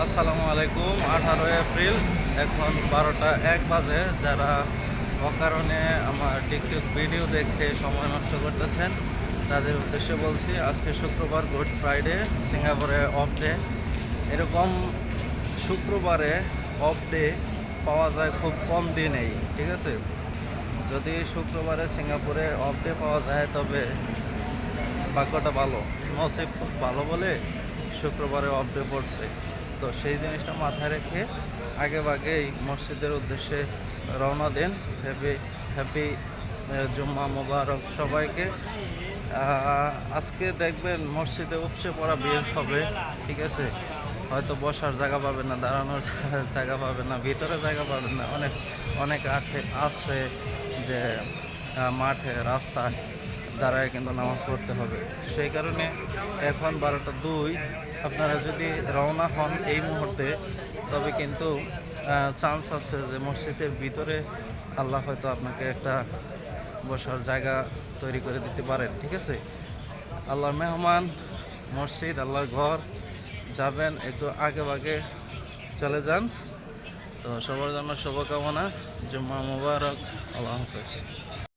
আসসালামু আলাইকুম। 18 এপ্রিল, এখন 12টা 1 বাজে। যারা অকারণে আমার টিকটক ভিডিও দেখতে সময় নষ্ট করতেছেন তাদের উদ্দেশ্যে বলছি, আজকে শুক্রবার, গুড ফ্রাইডে, সিঙ্গাপুরে অফ ডে। এরকম শুক্রবারে অফ ডে পাওয়া যায় খুব কম দিনেই, ঠিক আছে। যদি শুক্রবারে সিঙ্গাপুরে অফ ডে পাওয়া যায় তবে ভাগ্যটা ভালো, নসিব খুব ভালো বলে শুক্রবারে অফ ডে পড়ছে। তো সেই জিনিসটা মাথায় রেখে আগে ভাগেই মসজিদের উদ্দেশ্যে রওনা দেন। হ্যাপি হ্যাপি জুম্মা মোবারক সবাইকে। আজকে দেখবেন মসজিদে উপচে পড়া ভিড় হবে, ঠিক আছে। হয়তো বসার জায়গা পাবেন না, দাঁড়ানোর জায়গা পাবেন না, ভিতরে জায়গা পাবেন না। অনেক অনেক আছে যে মাঠে, রাস্তায় দাঁড়ায় কিন্তু নামাজ পড়তে হবে। সেই কারণে এখন 12টা 2, আপনারা যদি রওনা হন এই মুহূর্তে, তবে কিন্তু চান্স আছে যে মসজিদের ভিতরে আল্লাহ হয়তো আপনাকে একটা বসার জায়গা তৈরি করে দিতে পারেন, ঠিক আছে। আল্লাহর মেহমান, মসজিদ আল্লাহর ঘর, যাবেন একটু আগে ভাগে চলে যান। তো সবার জন্য শুভকামনা, জুম্মা মুবারক, আল্লাহ হাফেজ।